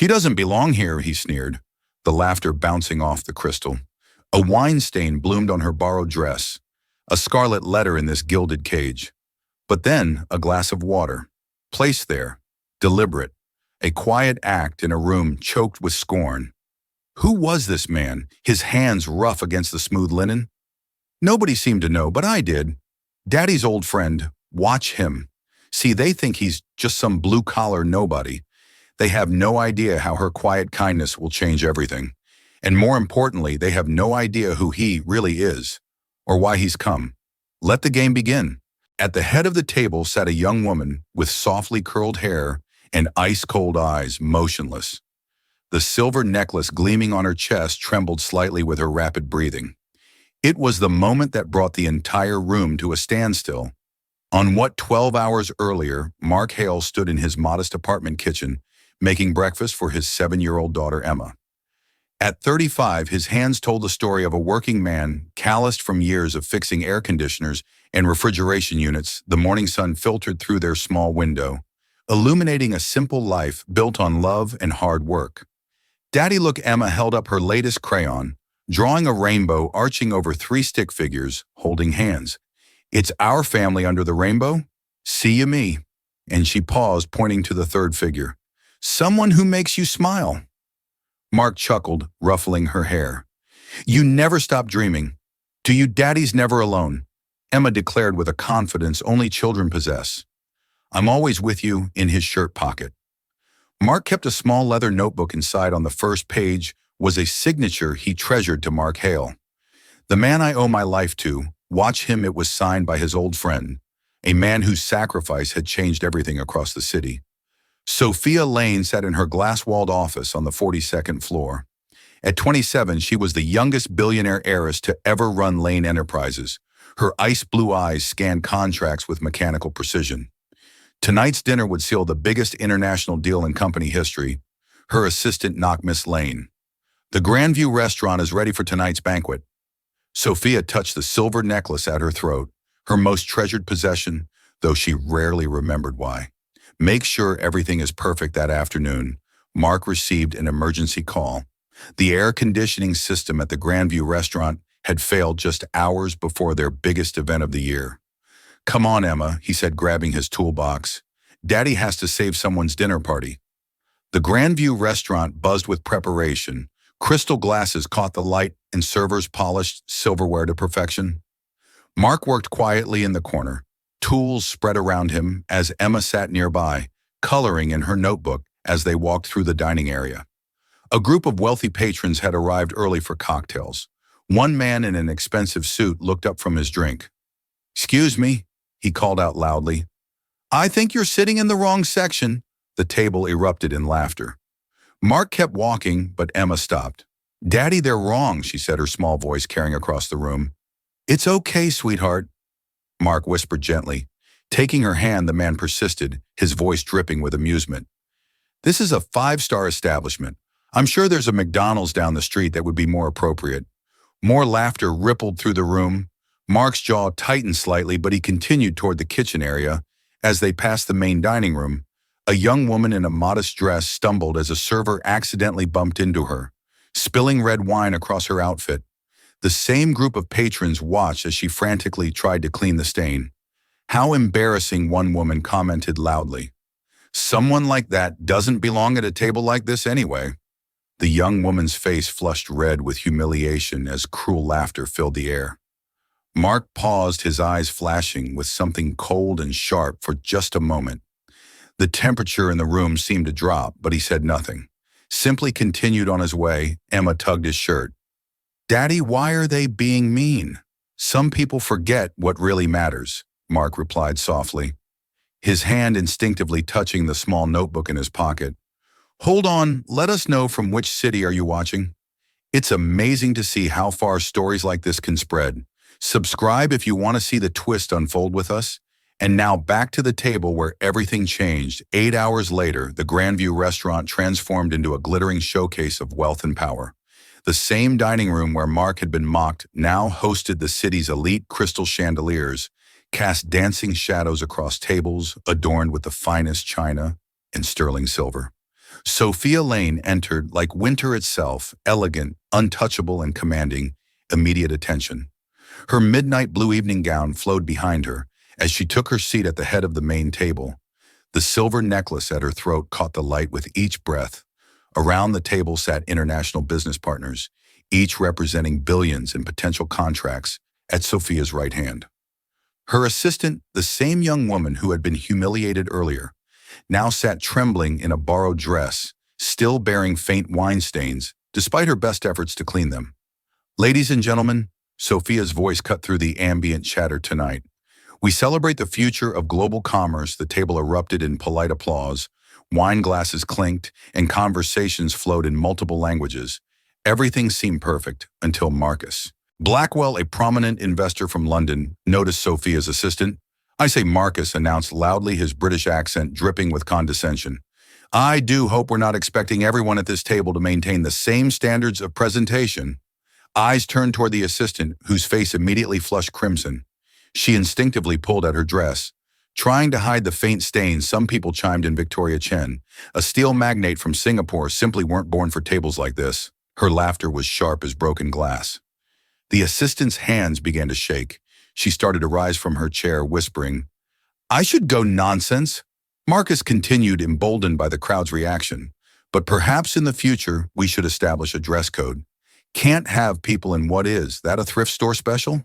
She doesn't belong here, he sneered, the laughter bouncing off the crystal. A wine stain bloomed on her borrowed dress, a scarlet letter in this gilded cage. But then a glass of water, placed there, deliberate, a quiet act in a room choked with scorn. Who was this man, his hands rough against the smooth linen? Nobody seemed to know, but I did. Daddy's old friend. Watch him. See, they think he's just some blue-collar nobody. They have no idea how her quiet kindness will change everything. And more importantly, they have no idea who he really is, or why he's come. Let the game begin. At the head of the table sat a young woman with softly curled hair and ice-cold eyes, motionless. The silver necklace gleaming on her chest trembled slightly with her rapid breathing. It was the moment that brought the entire room to a standstill. On what 12 hours earlier, Mark Hale stood in his modest apartment kitchen, making breakfast for his 7-year-old daughter Emma. At 35, his hands told the story of a working man, calloused from years of fixing air conditioners and refrigeration units. The morning sun filtered through their small window, illuminating a simple life built on love and hard work. Daddy Look Emma held up her latest crayon, drawing a rainbow arching over 3 stick figures, holding hands. It's our family under the rainbow? See you me. And she paused, pointing to the third figure. Someone who makes you smile. Mark chuckled, ruffling her hair. You never stop dreaming. To you, Daddy's never alone, Emma declared with a confidence only children possess. I'm always with you, in his shirt pocket. Mark kept a small leather notebook inside. On the first page was a signature he treasured to Mark Hale. The man I owe my life to, watch him. It was signed by his old friend, a man whose sacrifice had changed everything across the city. Sophia Lane sat in her glass-walled office on the 42nd floor. At 27, she was the youngest billionaire heiress to ever run Lane Enterprises. Her ice-blue eyes scanned contracts with mechanical precision. Tonight's dinner would seal the biggest international deal in company history. Her assistant knocked Miss Lane. The Grandview restaurant is ready for tonight's banquet. Sophia touched the silver necklace at her throat, her most treasured possession, though she rarely remembered why. Make sure everything is perfect that afternoon. Mark received an emergency call. The air conditioning system at the Grandview restaurant had failed just hours before their biggest event of the year. Come on, Emma, he said, grabbing his toolbox. Daddy has to save someone's dinner party. The Grandview restaurant buzzed with preparation. Crystal glasses caught the light and servers polished silverware to perfection. Mark worked quietly in the corner, tools spread around him as Emma sat nearby, coloring in her notebook as they walked through the dining area. A group of wealthy patrons had arrived early for cocktails. One man in an expensive suit looked up from his drink. Excuse me, he called out loudly. I think you're sitting in the wrong section. The table erupted in laughter. Mark kept walking, but Emma stopped. Daddy, they're wrong, she said, her small voice carrying across the room. It's okay, sweetheart, Mark whispered gently. Taking her hand, the man persisted, his voice dripping with amusement. This is a 5-star establishment. I'm sure there's a McDonald's down the street that would be more appropriate. More laughter rippled through the room. Mark's jaw tightened slightly, but he continued toward the kitchen area. As they passed the main dining room, a young woman in a modest dress stumbled as a server accidentally bumped into her, spilling red wine across her outfit. The same group of patrons watched as she frantically tried to clean the stain. How embarrassing, one woman commented loudly. Someone like that doesn't belong at a table like this anyway. The young woman's face flushed red with humiliation as cruel laughter filled the air. Mark paused, his eyes flashing with something cold and sharp for just a moment. The temperature in the room seemed to drop, but he said nothing. Simply continued on his way. Emma tugged his shirt. Daddy, why are they being mean? Some people forget what really matters, Mark replied softly, his hand instinctively touching the small notebook in his pocket. Hold on, let us know from which city are you watching? It's amazing to see how far stories like this can spread. Subscribe if you want to see the twist unfold with us. And now back to the table where everything changed. 8 hours later, the Grandview restaurant transformed into a glittering showcase of wealth and power. The same dining room where Mark had been mocked now hosted the city's elite crystal chandeliers, cast dancing shadows across tables adorned with the finest china and sterling silver. Sophia Lane entered like winter itself, elegant, untouchable, and commanding immediate attention. Her midnight blue evening gown flowed behind her as she took her seat at the head of the main table. The silver necklace at her throat caught the light with each breath. Around the table sat international business partners, each representing billions in potential contracts at Sophia's right hand. Her assistant, the same young woman who had been humiliated earlier, now sat trembling in a borrowed dress, still bearing faint wine stains, despite her best efforts to clean them. Ladies and gentlemen, Sophia's voice cut through the ambient chatter tonight. We celebrate the future of global commerce. The table erupted in polite applause. Wine glasses clinked, and conversations flowed in multiple languages. Everything seemed perfect until Marcus Blackwell, a prominent investor from London, noticed Sophia's assistant. I say Marcus announced loudly, his British accent dripping with condescension. I do hope we're not expecting everyone at this table to maintain the same standards of presentation. Eyes turned toward the assistant, whose face immediately flushed crimson. She instinctively pulled at her dress. Trying to hide the faint stains, some people chimed in. Victoria Chen, a steel magnate from Singapore, simply weren't born for tables like this. Her laughter was sharp as broken glass. The assistant's hands began to shake. She started to rise from her chair, whispering, I should go. Nonsense. Marcus continued, emboldened by the crowd's reaction. But perhaps in the future, we should establish a dress code. Can't have people in what is that a thrift store special?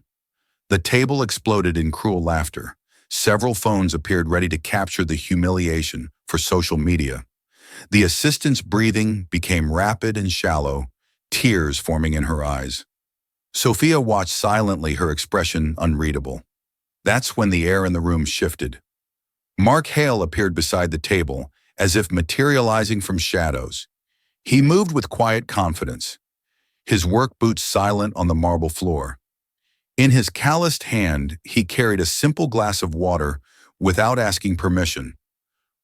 The table exploded in cruel laughter. Several phones appeared ready to capture the humiliation for social media. The assistant's breathing became rapid and shallow, tears forming in her eyes. Sophia watched silently, her expression unreadable. That's when the air in the room shifted. Mark Hale appeared beside the table, as if materializing from shadows. He moved with quiet confidence, his work boots silent on the marble floor. In his calloused hand, he carried a simple glass of water without asking permission.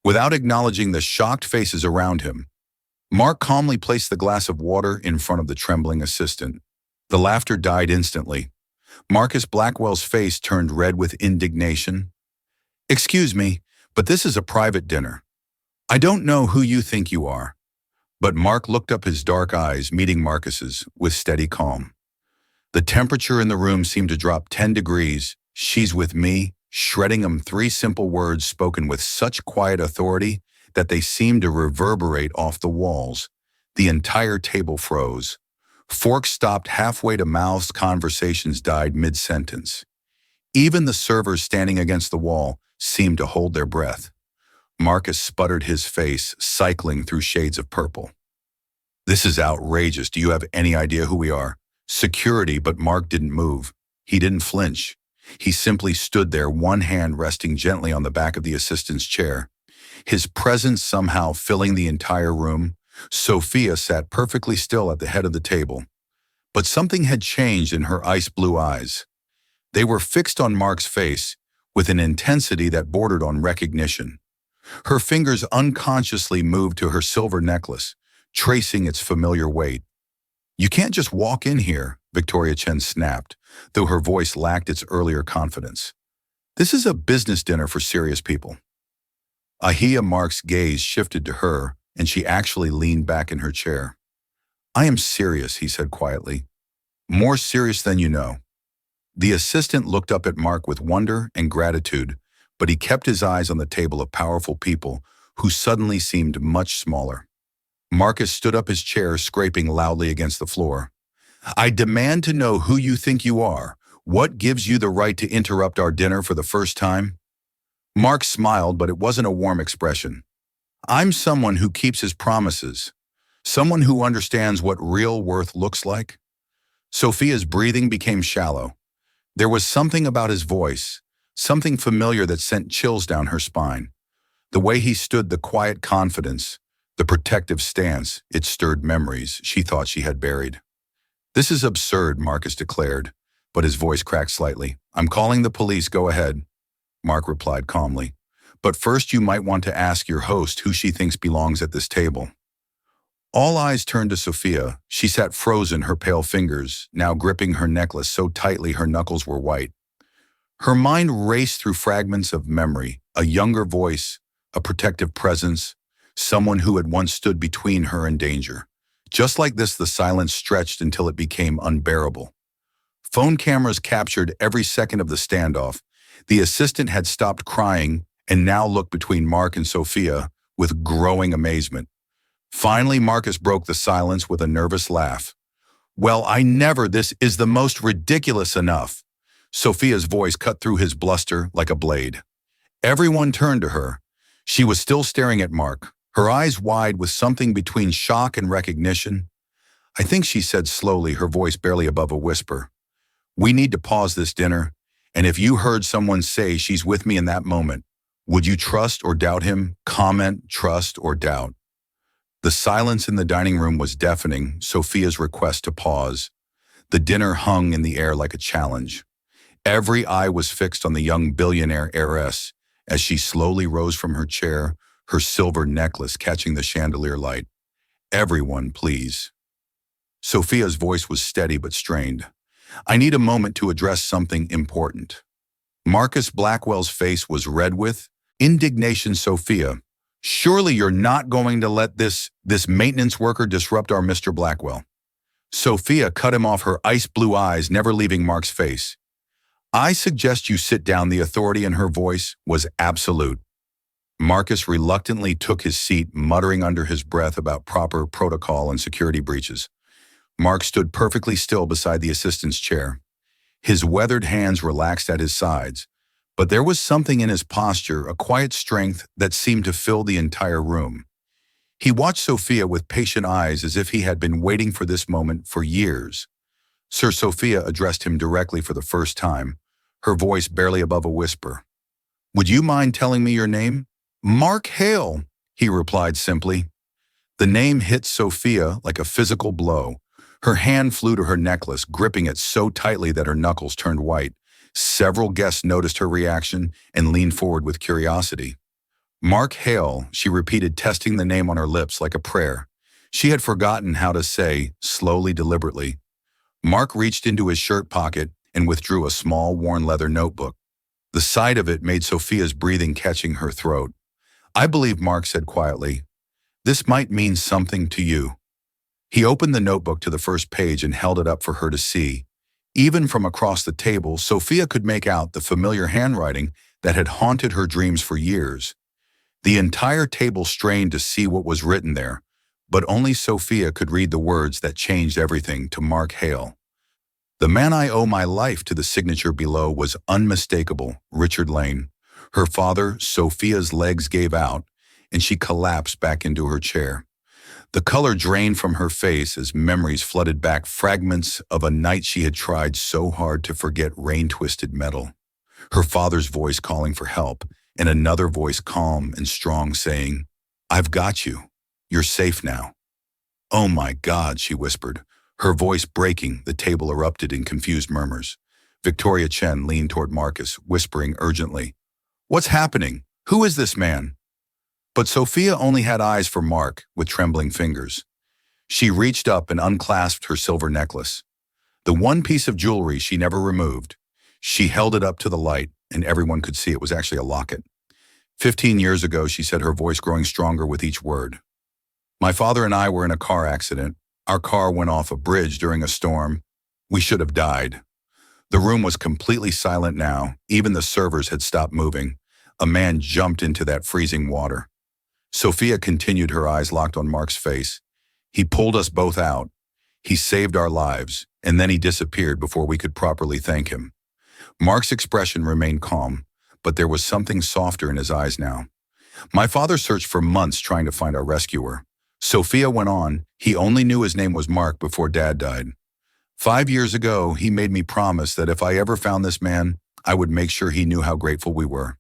Without acknowledging the shocked faces around him, Mark calmly placed the glass of water in front of the trembling assistant. The laughter died instantly. Marcus Blackwell's face turned red with indignation. Excuse me, but this is a private dinner. I don't know who you think you are. But Mark looked up, his dark eyes meeting Marcus's with steady calm. The temperature in the room seemed to drop 10 degrees. She's with me, shredding him, 3 simple words spoken with such quiet authority that they seemed to reverberate off the walls. The entire table froze. Forks stopped halfway to mouths, conversations died mid-sentence. Even the servers standing against the wall seemed to hold their breath. Marcus sputtered, his face cycling through shades of purple. This is outrageous. Do you have any idea who we are? Security. But Mark didn't move. He didn't flinch. He simply stood there, one hand resting gently on the back of the assistant's chair. His presence somehow filling the entire room. Sophia sat perfectly still at the head of the table. But something had changed in her ice blue eyes. They were fixed on Mark's face with an intensity that bordered on recognition. Her fingers unconsciously moved to her silver necklace, tracing its familiar weight. You can't just walk in here, Victoria Chen snapped, though her voice lacked its earlier confidence. This is a business dinner for serious people. Ahia, Mark's gaze shifted to her, and she actually leaned back in her chair. I am serious, he said quietly. More serious than you know. The assistant looked up at Mark with wonder and gratitude, but he kept his eyes on the table of powerful people who suddenly seemed much smaller. Marcus stood up, his chair scraping loudly against the floor. I demand to know who you think you are. What gives you the right to interrupt our dinner for the first time? Mark smiled, but it wasn't a warm expression. I'm someone who keeps his promises, someone who understands what real worth looks like. Sophia's breathing became shallow. There was something about his voice, something familiar that sent chills down her spine. The way he stood, the quiet confidence, the protective stance, it stirred memories she thought she had buried. This is absurd, Marcus declared, but his voice cracked slightly. I'm calling the police, go ahead. Mark replied calmly. But first you might want to ask your host who she thinks belongs at this table. All eyes turned to Sophia. She sat frozen, her pale fingers now gripping her necklace so tightly her knuckles were white. Her mind raced through fragments of memory, a younger voice, a protective presence, someone who had once stood between her and danger. Just like this, the silence stretched until it became unbearable. Phone cameras captured every second of the standoff. The assistant had stopped crying and now looked between Mark and Sophia with growing amazement. Finally, Marcus broke the silence with a nervous laugh. "Well, I never, this is the most ridiculous enough." Sophia's voice cut through his bluster like a blade. Everyone turned to her. She was still staring at Mark, her eyes wide with something between shock and recognition. "I think," she said slowly, her voice barely above a whisper, "we need to pause this dinner, and if you heard someone say she's with me in that moment, would you trust or doubt him? Comment, trust or doubt." The silence in the dining room was deafening, Sophia's request to pause. The dinner hung in the air like a challenge. Every eye was fixed on the young billionaire heiress as she slowly rose from her chair, her silver necklace catching the chandelier light. "Everyone, please." Sophia's voice was steady but strained. "I need a moment to address something important." Marcus Blackwell's face was red with indignation. "Sophia, surely you're not going to let this maintenance worker disrupt our Mr. Blackwell." Sophia cut him off, her ice blue eyes never leaving Mark's face. "I suggest you sit down." The authority in her voice was absolute. Marcus reluctantly took his seat, muttering under his breath about proper protocol and security breaches. Mark stood perfectly still beside the assistant's chair. His weathered hands relaxed at his sides, but there was something in his posture, a quiet strength that seemed to fill the entire room. He watched Sophia with patient eyes as if he had been waiting for this moment for years. Sir, Sophia addressed him directly for the first time, her voice barely above a whisper. "Would you mind telling me your name?" "Mark Hale," he replied simply. The name hit Sophia like a physical blow. Her hand flew to her necklace, gripping it so tightly that her knuckles turned white. Several guests noticed her reaction and leaned forward with curiosity. "Mark Hale," she repeated, testing the name on her lips like a prayer. She had forgotten how to say, slowly, deliberately. Mark reached into his shirt pocket and withdrew a small, worn leather notebook. The sight of it made Sophia's breathing catching her throat. "I believe," Mark said quietly, "this might mean something to you." He opened the notebook to the first page and held it up for her to see. Even from across the table, Sophia could make out the familiar handwriting that had haunted her dreams for years. The entire table strained to see what was written there, but only Sophia could read the words that changed everything. To Mark Hale. "The man I owe my life to." The signature below was unmistakable, Richard Lane. Her father, Sophia's legs gave out, and she collapsed back into her chair. The color drained from her face as memories flooded back, fragments of a night she had tried so hard to forget, rain-twisted metal. Her father's voice calling for help, and another voice calm and strong saying, "I've got you. You're safe now." "Oh my God," she whispered. Her voice breaking, the table erupted in confused murmurs. Victoria Chen leaned toward Marcus, whispering urgently, "What's happening? Who is this man?" But Sophia only had eyes for Mark, with trembling fingers. She reached up and unclasped her silver necklace. The one piece of jewelry she never removed. She held it up to the light, and everyone could see it was actually a locket. 15 years ago, she said, her voice growing stronger with each word. "My father and I were in a car accident. Our car went off a bridge during a storm. We should have died." The room was completely silent now. Even the servers had stopped moving. A man jumped into that freezing water. Sophia continued, her eyes locked on Mark's face. "He pulled us both out. He saved our lives, and then he disappeared before we could properly thank him." Mark's expression remained calm, but there was something softer in his eyes now. "My father searched for months trying to find our rescuer." Sophia went on, "He only knew his name was Mark before Dad died. 5 years ago, he made me promise that if I ever found this man, I would make sure he knew how grateful we were."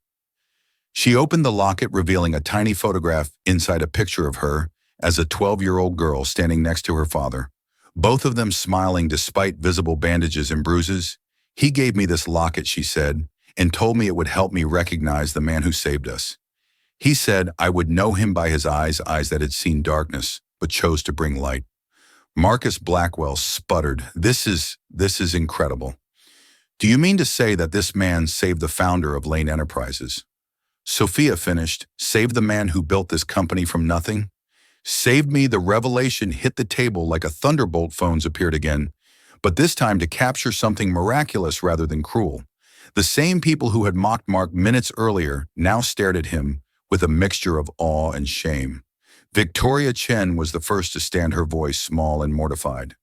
She opened the locket, revealing a tiny photograph inside, a picture of her as a 12-year-old girl standing next to her father, both of them smiling despite visible bandages and bruises. "He gave me this locket," she said, "and told me it would help me recognize the man who saved us. He said I would know him by his eyes that had seen darkness, but chose to bring light." Marcus Blackwell sputtered, This is incredible. "Do you mean to say that this man saved the founder of Lane Enterprises?" Sophia finished, "Save the man who built this company from nothing? Saved me." The revelation hit the table like a thunderbolt. Phones appeared again, but this time to capture something miraculous rather than cruel. The same people who had mocked Mark minutes earlier now stared at him with a mixture of awe and shame. Victoria Chen was the first to stand, her voice small and mortified.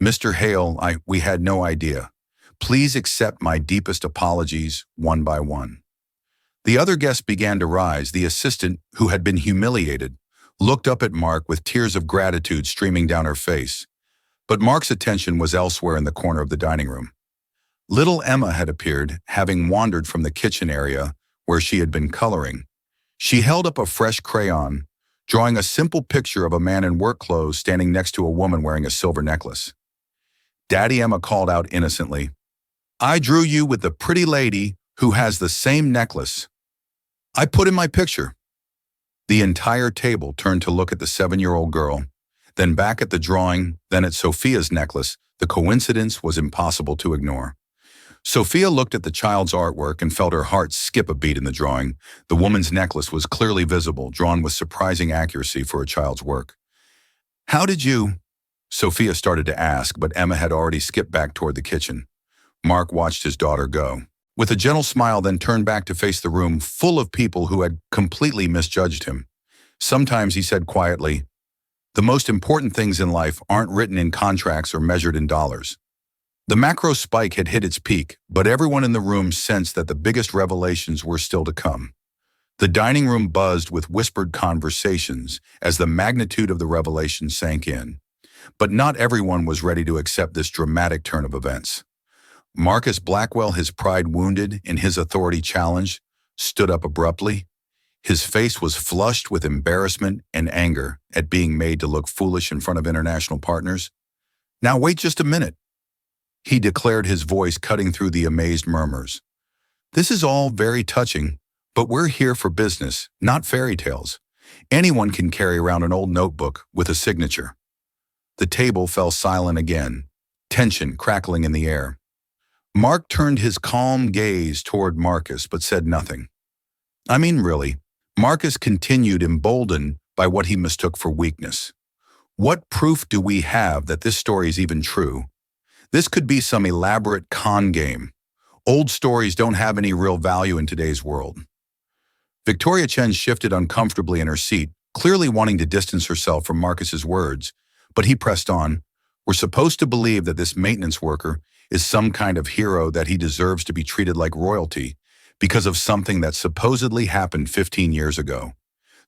"Mr. Hale, we had no idea. Please accept my deepest apologies, one by one." The other guests began to rise. The assistant, who had been humiliated, looked up at Mark with tears of gratitude streaming down her face. But Mark's attention was elsewhere in the corner of the dining room. Little Emma had appeared, having wandered from the kitchen area where she had been coloring. She held up a fresh crayon, drawing a simple picture of a man in work clothes standing next to a woman wearing a silver necklace. Daddy, Emma called out innocently, "I drew you with the pretty lady who has the same necklace I put in my picture." The entire table turned to look at the 7-year-old girl, then back at the drawing, then at Sophia's necklace. The coincidence was impossible to ignore. Sophia looked at the child's artwork and felt her heart skip a beat. In the drawing, the woman's necklace was clearly visible, drawn with surprising accuracy for a child's work. "How did you?" Sophia started to ask, but Emma had already skipped back toward the kitchen. Mark watched his daughter go, with a gentle smile, then turned back to face the room full of people who had completely misjudged him. Sometimes, he said quietly, "the most important things in life aren't written in contracts or measured in dollars." The macro spike had hit its peak, but everyone in the room sensed that the biggest revelations were still to come. The dining room buzzed with whispered conversations as the magnitude of the revelation sank in. But not everyone was ready to accept this dramatic turn of events. Marcus Blackwell, his pride wounded and his authority challenged, stood up abruptly. His face was flushed with embarrassment and anger at being made to look foolish in front of international partners. "Now wait just a minute," he declared, his voice cutting through the amazed murmurs. "This is all very touching, but we're here for business, not fairy tales. Anyone can carry around an old notebook with a signature." The table fell silent again, tension crackling in the air. Mark turned his calm gaze toward Marcus but said nothing. "I mean, really," Marcus continued, emboldened by what he mistook for weakness. "What proof do we have that this story is even true? This could be some elaborate con game. Old stories don't have any real value in today's world." Victoria Chen shifted uncomfortably in her seat, clearly wanting to distance herself from Marcus's words, but he pressed on. "We're supposed to believe that this maintenance worker is some kind of hero, that he deserves to be treated like royalty because of something that supposedly happened 15 years ago."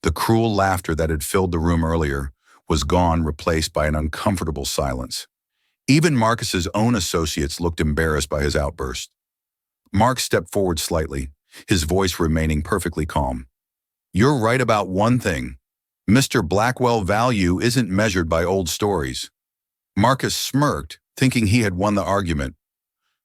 The cruel laughter that had filled the room earlier was gone, replaced by an uncomfortable silence. Even Marcus's own associates looked embarrassed by his outburst. Mark stepped forward slightly, his voice remaining perfectly calm. "You're right about one thing. Mr. Blackwell, value isn't measured by old stories." Marcus smirked, thinking he had won the argument.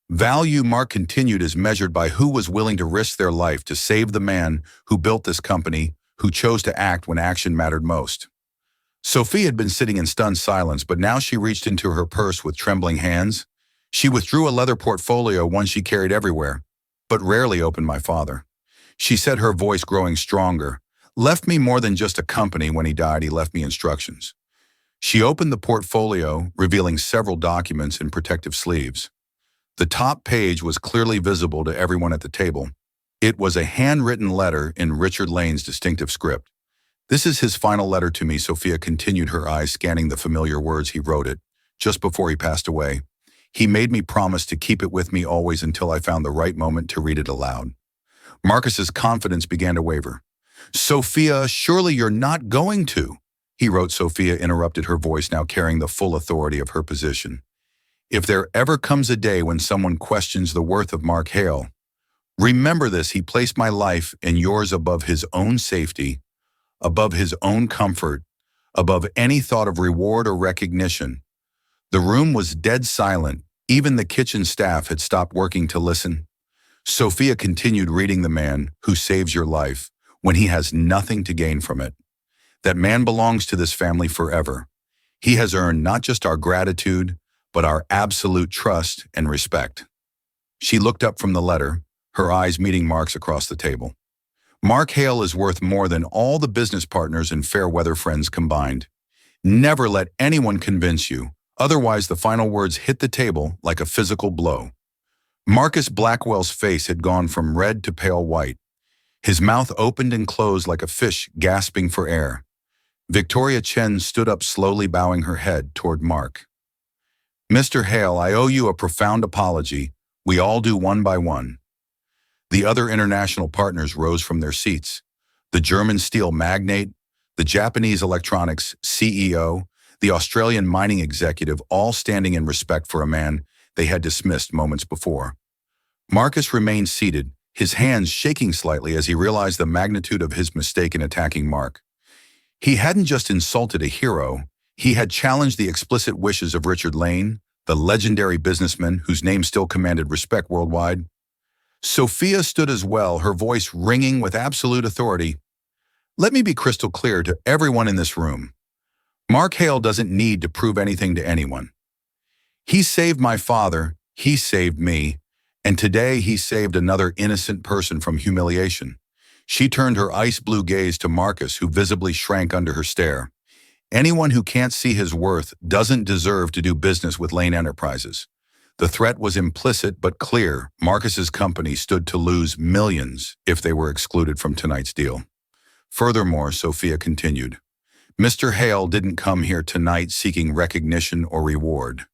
"Value," Mark continued, "is measured by who was willing to risk their life to save the man who built this company, who chose to act when action mattered most." Sophie had been sitting in stunned silence, but now she reached into her purse with trembling hands. She withdrew a leather portfolio, one she carried everywhere, but rarely opened. "My father," she said, her voice growing stronger, "left me more than just a company. When he died, he left me instructions." She opened the portfolio, revealing several documents in protective sleeves. The top page was clearly visible to everyone at the table. It was a handwritten letter in Richard Lane's distinctive script. "This is his final letter to me," Sophia continued, her eyes scanning the familiar words. "He wrote it just before he passed away. He made me promise to keep it with me always until I found the right moment to read it aloud." Marcus's confidence began to waver. "Sophia, surely you're not going to," he wrote. Sophia interrupted, her voice now carrying the full authority of her position. "If there ever comes a day when someone questions the worth of Mark Hale, remember this: he placed my life and yours above his own safety, above his own comfort, above any thought of reward or recognition." The room was dead silent. Even the kitchen staff had stopped working to listen. Sophia continued reading. "The man who saves your life when he has nothing to gain from it. That man belongs to this family forever. He has earned not just our gratitude, but our absolute trust and respect." She looked up from the letter, her eyes meeting Mark's across the table. Mark Hale is worth more than all the business partners and fair weather friends combined. Never let anyone convince you, otherwise the final words hit the table like a physical blow. Marcus Blackwell's face had gone from red to pale white. His mouth opened and closed like a fish gasping for air. Victoria Chen stood up slowly, bowing her head toward Mark. "Mr. Hale, I owe you a profound apology. We all do, one by one." The other international partners rose from their seats. The German steel magnate, the Japanese electronics CEO, the Australian mining executive, all standing in respect for a man they had dismissed moments before. Marcus remained seated, his hands shaking slightly as he realized the magnitude of his mistake in attacking Mark. He hadn't just insulted a hero, he had challenged the explicit wishes of Richard Lane, the legendary businessman whose name still commanded respect worldwide. Sophia stood as well, her voice ringing with absolute authority. "Let me be crystal clear to everyone in this room. Mark Hale doesn't need to prove anything to anyone. He saved my father, he saved me, and today he saved another innocent person from humiliation." She turned her ice blue gaze to Marcus, who visibly shrank under her stare. Anyone who can't see his worth doesn't deserve to do business with Lane Enterprises. The threat was implicit but clear. Marcus's company stood to lose millions if they were excluded from tonight's deal. Furthermore, Sophia continued, "Mr. Hale didn't come here tonight seeking recognition or reward.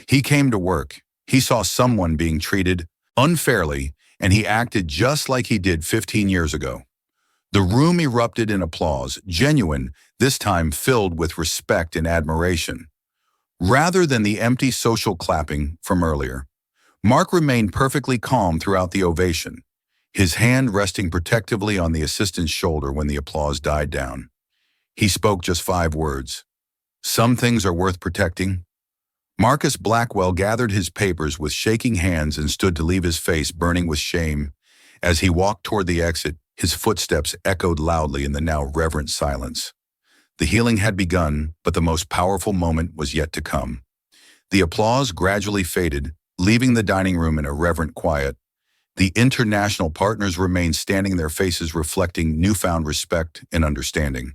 He came to work. He saw someone being treated unfairly, and he acted just like he did 15 years ago." The room erupted in applause, genuine, this time filled with respect and admiration. Rather than the empty social clapping from earlier, Mark remained perfectly calm throughout the ovation, his hand resting protectively on the assistant's shoulder when the applause died down. He spoke just 5 words. "Some things are worth protecting." Marcus Blackwell gathered his papers with shaking hands and stood to leave his face burning with shame. As he walked toward the exit, his footsteps echoed loudly in the now reverent silence. The healing had begun, but the most powerful moment was yet to come. The applause gradually faded, leaving the dining room in a reverent quiet. The international partners remained standing, their faces reflecting newfound respect and understanding.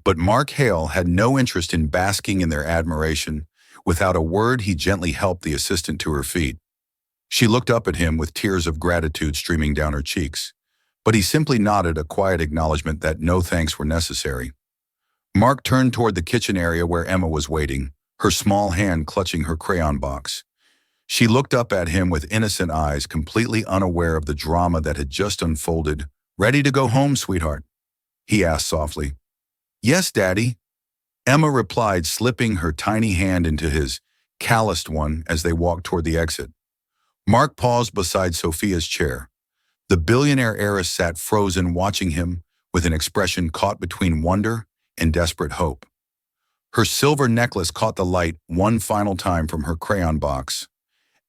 But Mark Hale had no interest in basking in their admiration. Without a word, he gently helped the assistant to her feet. She looked up at him with tears of gratitude streaming down her cheeks, but he simply nodded, a quiet acknowledgement that no thanks were necessary. Mark turned toward the kitchen area where Emma was waiting, her small hand clutching her crayon box. She looked up at him with innocent eyes, completely unaware of the drama that had just unfolded. "Ready to go home, sweetheart?" he asked softly. "Yes, Daddy," Emma replied, slipping her tiny hand into his calloused one as they walked toward the exit. Mark paused beside Sophia's chair. The billionaire heiress sat frozen, watching him with an expression caught between wonder and desperate hope. Her silver necklace caught the light one final time from her crayon box.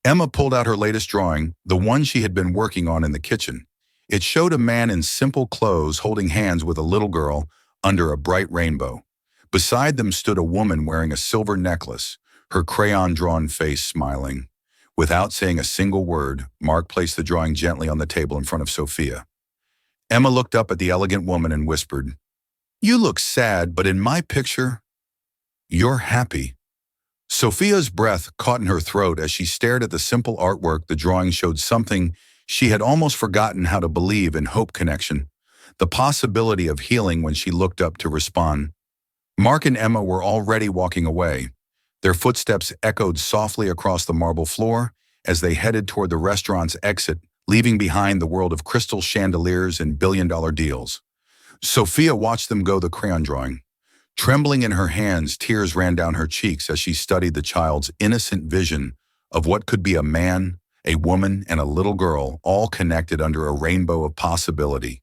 Emma pulled out her latest drawing, the one she had been working on in the kitchen. It showed a man in simple clothes holding hands with a little girl under a bright rainbow. Beside them stood a woman wearing a silver necklace, her crayon-drawn face smiling. Without saying a single word, Mark placed the drawing gently on the table in front of Sophia. Emma looked up at the elegant woman and whispered, "You look sad, but in my picture, you're happy." Sophia's breath caught in her throat as she stared at the simple artwork. The drawing showed something she had almost forgotten how to believe in: hope, connection, the possibility of healing. When she looked up to respond, Mark and Emma were already walking away. Their footsteps echoed softly across the marble floor as they headed toward the restaurant's exit, leaving behind the world of crystal chandeliers and billion-dollar deals. Sophia watched them go, the crayon drawing. Trembling in her hands, tears ran down her cheeks as she studied the child's innocent vision of what could be a man, a woman, and a little girl, all connected under a rainbow of possibility.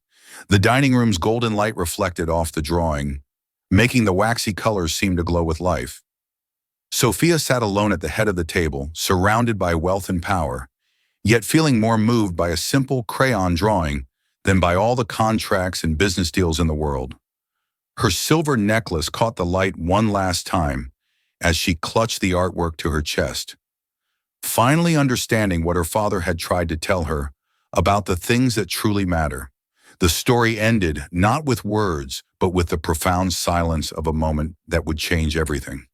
The dining room's golden light reflected off the drawing, making the waxy colors seem to glow with life. Sophia sat alone at the head of the table, surrounded by wealth and power, yet feeling more moved by a simple crayon drawing than by all the contracts and business deals in the world. Her silver necklace caught the light one last time as she clutched the artwork to her chest, finally understanding what her father had tried to tell her about the things that truly matter. The story ended not with words, but with the profound silence of a moment that would change everything.